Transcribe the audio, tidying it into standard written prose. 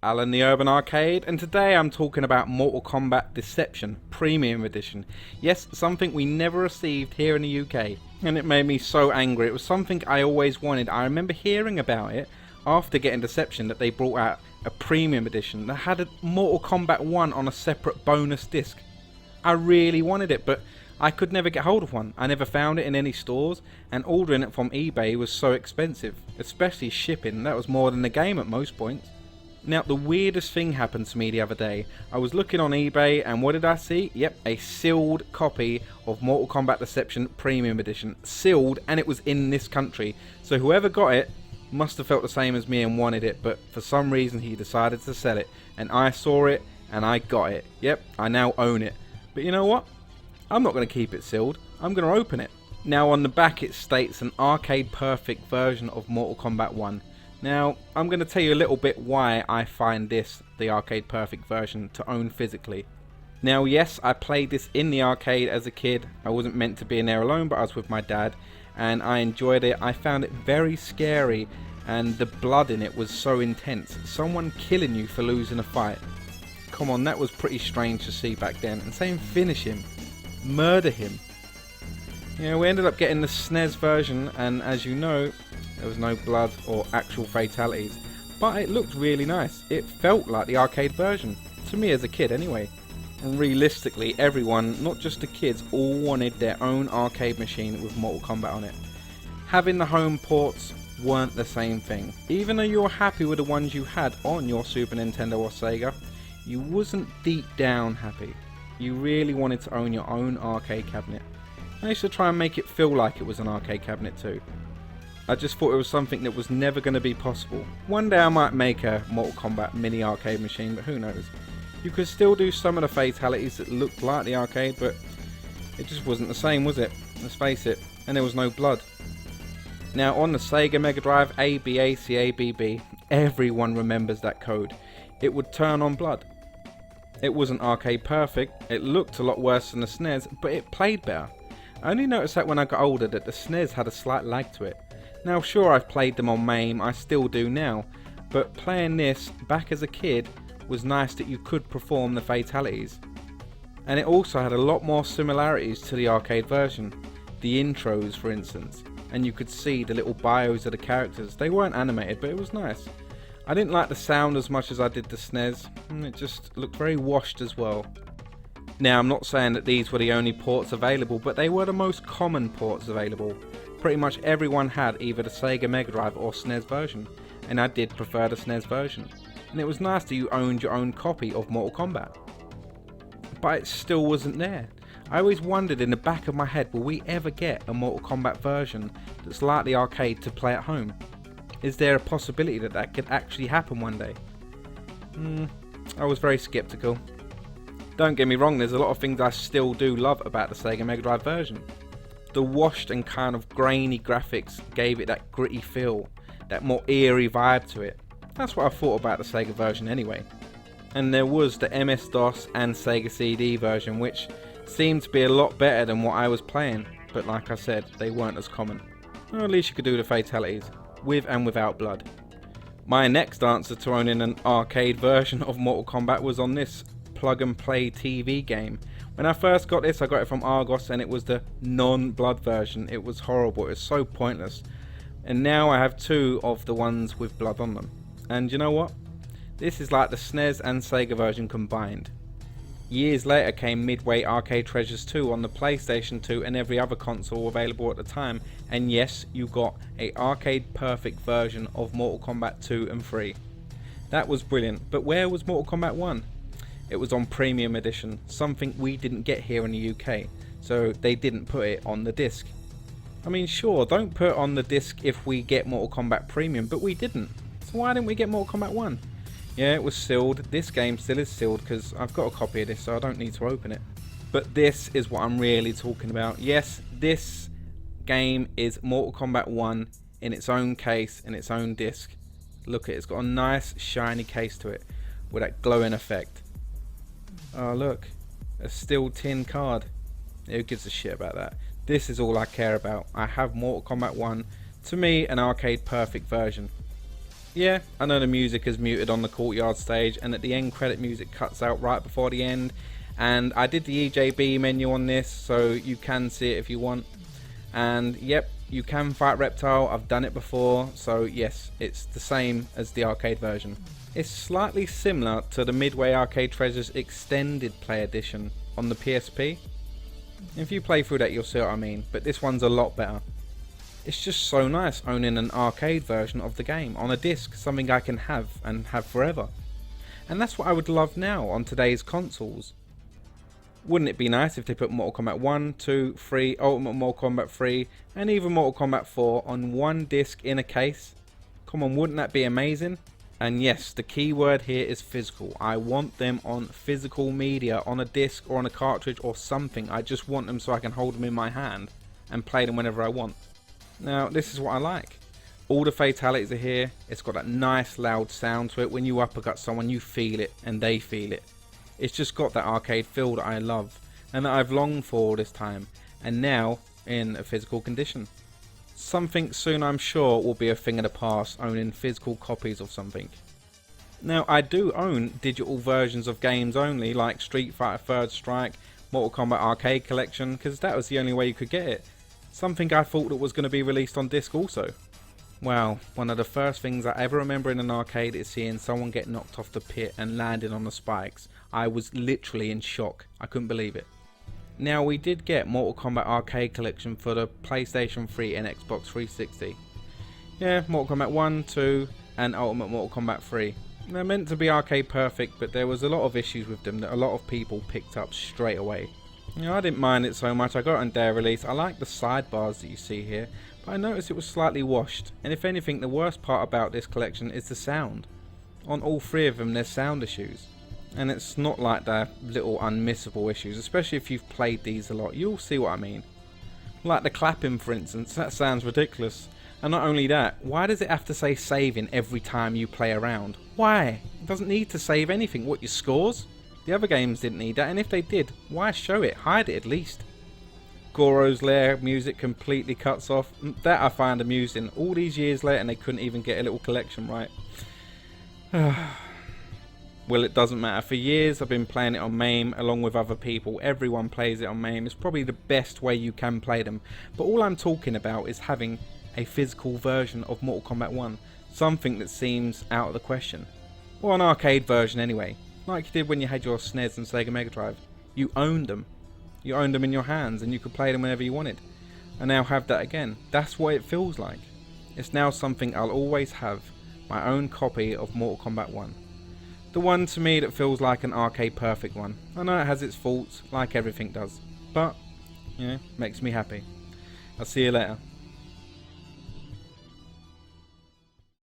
Alan the Urban Arcade, and today I'm talking about Mortal Kombat Deception Premium Edition. Yes, something we never received here in the UK, and it made me so angry. It was something I always wanted. I remember hearing about it after getting Deception, that they brought out a Premium Edition that had a Mortal Kombat 1 on a separate bonus disc. I really wanted it, but I could never get hold of one. I never found it in any stores, and ordering it from eBay was so expensive, especially shipping. That was more than the game at most points. Now, the weirdest thing happened to me the other day. I was looking on eBay, and what did I see? Yep, a sealed copy of Mortal Kombat Deception Premium Edition. Sealed, and it was in this country. So whoever got it must have felt the same as me and wanted it, but for some reason he decided to sell it. And I saw it, and I got it. Yep, I now own it. But you know what? I'm not going to keep it sealed. I'm going to open it. Now, on the back it states an arcade perfect version of Mortal Kombat 1. Now, I'm going to tell you a little bit why I find this the arcade perfect version to own physically. Now, yes, I played this in the arcade as a kid. I wasn't meant to be in there alone, but I was with my dad, and I enjoyed it. I found it very scary, and the blood in it was so intense. Someone killing you for losing a fight. Come on, that was pretty strange to see back then. And saying finish him, murder him. You know, we ended up getting the SNES version, and as you know, there was no blood or actual fatalities, but it looked really nice. It felt like the arcade version, to me as a kid anyway. And realistically, everyone, not just the kids, all wanted their own arcade machine with Mortal Kombat on it. Having the home ports weren't the same thing. Even though you were happy with the ones you had on your Super Nintendo or Sega, you wasn't deep down happy. You really wanted to own your own arcade cabinet. I used to try and make it feel like it was an arcade cabinet too. I just thought it was something that was never going to be possible. One day I might make a Mortal Kombat mini arcade machine, but who knows. You could still do some of the fatalities that looked like the arcade, but it just wasn't the same, was it? Let's face it. And there was no blood. Now, on the Sega Mega Drive ABACABB, everyone remembers that code. It would turn on blood. It wasn't arcade perfect. It looked a lot worse than the SNES, but it played better. I only noticed that when I got older that the SNES had a slight lag to it. Now, sure, I've played them on MAME, I still do now, but playing this back as a kid was nice that you could perform the fatalities. And it also had a lot more similarities to the arcade version. The intros, for instance, and you could see the little bios of the characters. They weren't animated, but it was nice. I didn't like the sound as much as I did the SNES, and it just looked very washed as well. Now, I'm not saying that these were the only ports available, but they were the most common ports available. Pretty much everyone had either the Sega Mega Drive or SNES version, and I did prefer the SNES version. And it was nice that you owned your own copy of Mortal Kombat. But it still wasn't there. I always wondered in the back of my head, will we ever get a Mortal Kombat version that's like the arcade to play at home? Is there a possibility that that could actually happen one day? I was very skeptical. Don't get me wrong, there's a lot of things I still do love about the Sega Mega Drive version. The washed and kind of grainy graphics gave it that gritty feel, that more eerie vibe to it. That's what I thought about the Sega version anyway. And there was the MS-DOS and Sega CD version, which seemed to be a lot better than what I was playing, but like I said, they weren't as common. Or at least you could do the fatalities, with and without blood. My next answer to owning an arcade version of Mortal Kombat was on this plug and play TV game. When I first got this, I got it from Argos, and it was the non-blood version. It was horrible, it was so pointless. And now I have two of the ones with blood on them. And you know what? This is like the SNES and Sega version combined. Years later came Midway Arcade Treasures 2 on the PlayStation 2 and every other console available at the time. And yes, you got a arcade perfect version of Mortal Kombat 2 and 3. That was brilliant, but where was Mortal Kombat 1? It was on Premium Edition, something we didn't get here in the UK, so they didn't put it on the disc. I mean, sure, don't put it on the disc if we get Mortal Kombat Premium, but we didn't. So why didn't we get Mortal Kombat 1? Yeah, it was sealed. This game still is sealed because I've got a copy of this, so I don't need to open it. But this is what I'm really talking about. Yes, this game is Mortal Kombat 1 in its own case, in its own disc. Look at it, it's got a nice shiny case to it with that glowing effect. Oh look, a steel tin card. Who gives a shit about that? This is all I care about. I have Mortal Kombat 1, to me an arcade perfect version. Yeah, I know the music is muted on the courtyard stage, and at the end credit music cuts out right before the end, and I did the EJB menu on this, so you can see it if you want. And yep, you can fight Reptile. I've done it before, so yes, it's the same as the arcade version. It's slightly similar to the Midway Arcade Treasures Extended Play Edition on the PSP. If you play through that, you'll see what I mean, but this one's a lot better. It's just so nice owning an arcade version of the game on a disc, something I can have and have forever. And that's what I would love now on today's consoles. Wouldn't it be nice if they put Mortal Kombat 1, 2, 3, Ultimate Mortal Kombat 3 and even Mortal Kombat 4 on one disc in a case? Come on, wouldn't that be amazing? And yes, the key word here is physical. I want them on physical media, on a disc or on a cartridge or something. I just want them so I can hold them in my hand and play them whenever I want. Now, this is what I like. All the fatalities are here. It's got that nice loud sound to it. When you uppercut someone, you feel it and they feel it. It's just got that arcade feel that I love and that I've longed for all this time, and now in a physical condition. Something soon I'm sure will be a thing of the past, owning physical copies of something. Now, I do own digital versions of games only, like Street Fighter 3rd Strike, Mortal Kombat Arcade Collection, because that was the only way you could get it. Something I thought that was going to be released on disc also. Well, one of the first things I ever remember in an arcade is seeing someone get knocked off the pit and landing on the spikes. I was literally in shock. I couldn't believe it. Now, we did get Mortal Kombat Arcade Collection for the PlayStation 3 and Xbox 360. Yeah, Mortal Kombat 1, 2 and Ultimate Mortal Kombat 3. They're meant to be arcade perfect, but there was a lot of issues with them that a lot of people picked up straight away. You know, I didn't mind it so much. I got it on day release. I like the sidebars that you see here, but I noticed it was slightly washed. And if anything, the worst part about this collection is the sound. On all three of them, there's sound issues. And it's not like they're little unmissable issues, especially if you've played these a lot. You'll see what I mean. Like the clapping, for instance. That sounds ridiculous. And not only that, why does it have to say saving every time you play around? Why? It doesn't need to save anything. What, your scores? The other games didn't need that, and if they did, why show it? Hide it at least. Goro's Lair music completely cuts off. That I find amusing. All these years later and they couldn't even get a little collection right. Well, it doesn't matter. For years I've been playing it on MAME along with other people. Everyone plays it on MAME. It's probably the best way you can play them. But all I'm talking about is having a physical version of Mortal Kombat 1. Something that seems out of the question. Or an arcade version anyway. Like you did when you had your SNES and Sega Mega Drive. You owned them. You owned them in your hands and you could play them whenever you wanted. I now have that again. That's what it feels like. It's now something I'll always have. My own copy of Mortal Kombat 1. The one to me that feels like an arcade perfect one. I know it has its faults, like everything does. But, you know, makes me happy. I'll see you later.